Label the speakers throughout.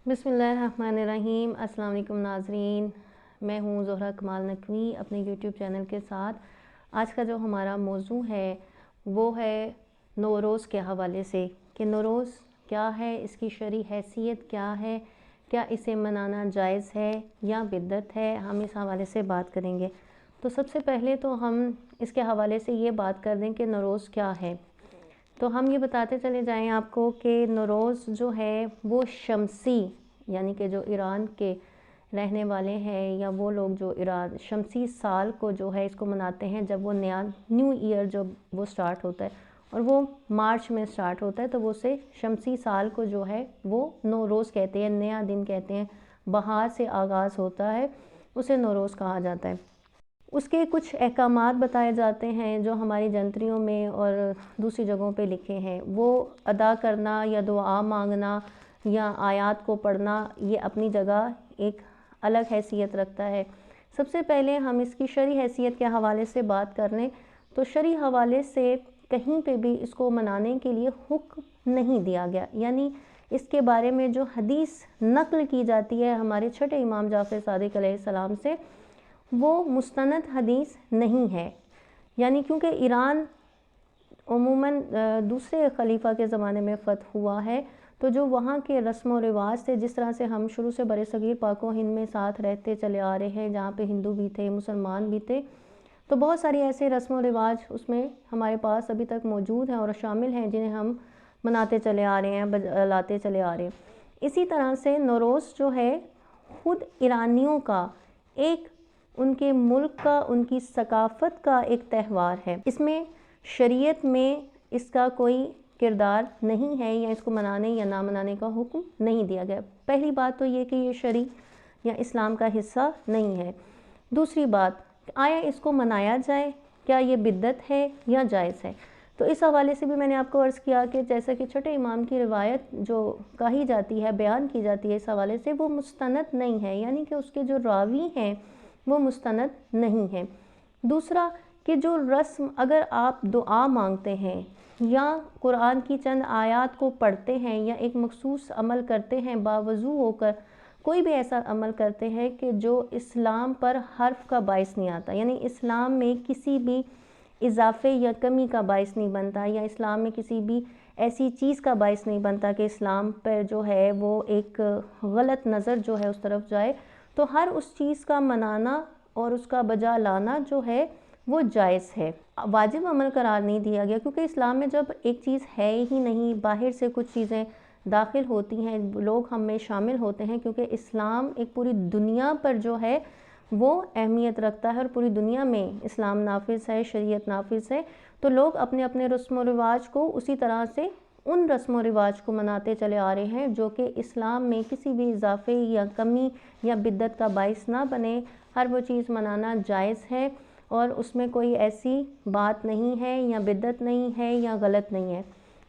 Speaker 1: बिस्मिल्लाहिर्रहमानिर्रहीम। अस्सलाम वालेकुम नाज़रीन, मैं हूँ ज़ोहरा कमाल नकवी अपने यूट्यूब चैनल के साथ। आज का जो हमारा मौजू है वो है नौरोज़ के हवाले से कि नौरोज़ क्या है, इसकी शरई हैसियत क्या है, क्या इसे मनाना जायज़ है या बिदअत है, हम इस हवाले से बात करेंगे। तो सबसे पहले तो हम इसके हवाले से ये बात कर दें कि नौरोज़ क्या है। तो हम ये बताते चले जाएं आपको कि नौरोज़ जो है वो शमसी यानी कि जो ईरान के रहने वाले हैं या वो लोग जो ईरान शमसी साल को जो है इसको मनाते हैं, जब वो नया न्यू ईयर जब वो स्टार्ट होता है और वो मार्च में स्टार्ट होता है, तो वो से शमसी साल को जो है वो नौरोज़ कहते हैं, नया दिन कहते हैं। बहार से आगाज़ होता है, उसे नौरोज़ कहा जाता है। उसके कुछ अहकामात बताए जाते हैं जो हमारी जंतरियों में और दूसरी जगहों पे लिखे हैं। वो अदा करना या दुआ मांगना या आयत को पढ़ना, ये अपनी जगह एक अलग हैसियत रखता है। सबसे पहले हम इसकी शरई हैसियत के हवाले से बात कर लें तो शरई हवाले से कहीं पे भी इसको मनाने के लिए हुक्म नहीं दिया गया, यानी इसके बारे में जो हदीस नक़ल की जाती है हमारे छठे इमाम जाफ़र सादिक अलैहिस्सलाम से, वो मुस्तनद हदीस नहीं है। यानी क्योंकि ईरान उमूमन दूसरे खलीफा के ज़माने में फ़तह हुआ है, तो जो वहाँ के रस्म व रिवाज थे, जिस तरह से हम शुरू से बरसगीर पाक व हिंद में साथ रहते चले आ रहे हैं, जहाँ पे हिंदू भी थे मुसलमान भी थे, तो बहुत सारी ऐसे रस्म व रिवाज उसमें हमारे पास अभी तक मौजूद हैं और शामिल हैं, जिन्हें हम मनाते चले आ रहे हैं, लाते चले आ रहे हैं। इसी तरह से नौरोज़ जो है ख़ुद ईरानियों का एक, उनके मुल्क का, उनकी सकाफ़त का एक त्यौहार है। इसमें शरीयत में इसका कोई किरदार नहीं है या इसको मनाने या ना मनाने का हुक्म नहीं दिया गया। पहली बात तो ये कि ये शरई या इस्लाम का हिस्सा नहीं है। दूसरी बात, आया इसको मनाया जाए, क्या ये बिदअत है या जायज़ है। तो इस हवाले से भी मैंने आपको अर्ज़ किया कि जैसा कि छठे इमाम की रिवायत जो कही जाती है, बयान की जाती है इस हवाले से, वो मुस्तनद नहीं है, यानी कि उसके जो रावी हैं वो मुस्तनद नहीं है। दूसरा कि जो रस्म, अगर आप दुआ मांगते हैं या कुरान की चंद आयत को पढ़ते हैं या एक मखसूस अमल करते हैं, बावज़ू होकर कोई भी ऐसा अमल करते हैं कि जो इस्लाम पर हर्फ का बाइस नहीं आता, यानी इस्लाम में किसी भी इजाफ़े या कमी का बाइस नहीं बनता, या इस्लाम में किसी भी ऐसी चीज़ का बाइस नहीं बनता कि इस्लाम पर जो है वो एक गलत नज़र जो है उस तरफ जाए, तो हर उस चीज़ का मनाना और उसका बजा लाना जो है वो जायज़ है। वाजिब अमल करार नहीं दिया गया, क्योंकि इस्लाम में जब एक चीज़ है ही नहीं, बाहर से कुछ चीज़ें दाखिल होती हैं, लोग हम में शामिल होते हैं, क्योंकि इस्लाम एक पूरी दुनिया पर जो है वो अहमियत रखता है और पूरी दुनिया में इस्लाम नाफिज़ है, शरीयत नाफिज़ है, तो लोग अपने अपने रस्म व रिवाज को उसी तरह से उन रस्म व रिवाज को मनाते चले आ रहे हैं जो कि इस्लाम में किसी भी इजाफ़े या कमी या बिदअत का बाइस ना बने। हर वो चीज़ मनाना जायज़ है और उसमें कोई ऐसी बात नहीं है या बिदअत नहीं है या गलत नहीं है।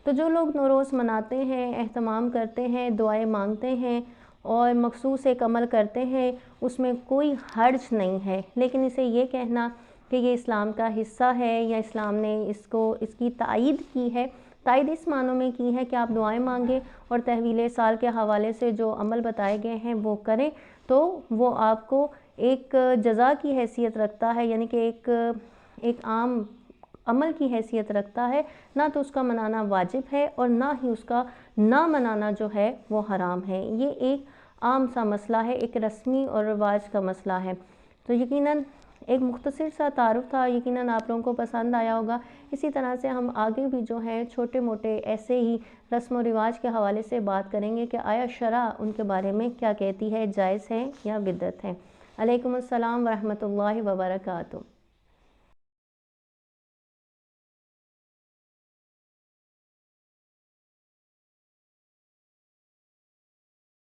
Speaker 1: तो जो लोग नौरोज़ मनाते हैं, एहतमाम करते हैं, दुआएं मांगते हैं और मखसूस एक अमल करते हैं, उसमें कोई हर्ज नहीं है। लेकिन इसे ये कहना कि ये इस्लाम का हिस्सा है या इस्लाम ने इसकी तायीद की है, तायीद इस मानों में की है कि आप दुआएं मांगें और तहवील साल के हवाले से जो अमल बताए गए हैं वो करें, तो वो आपको एक जज़ा की हैसियत रखता है, यानी कि एक आम अमल की हैसियत रखता है, ना तो उसका मनाना वाजिब है और ना ही उसका ना मनाना जो है वो हराम है। ये एक आम सा मसला है, एक रस्मी और रिवाज का मसला है। तो यकीनन एक मुख्तसर सा तारुफ था, यकीनन आप लोगों को पसंद आया होगा। इसी तरह से हम आगे भी जो है छोटे मोटे ऐसे ही रस्म व रिवाज के हवाले से बात करेंगे कि आया शरा उनके बारे में क्या कहती है, जायज़ है या बिदअत है। अलैकुम अस्सलाम व रहमतुल्लाहि व बरकातुहू।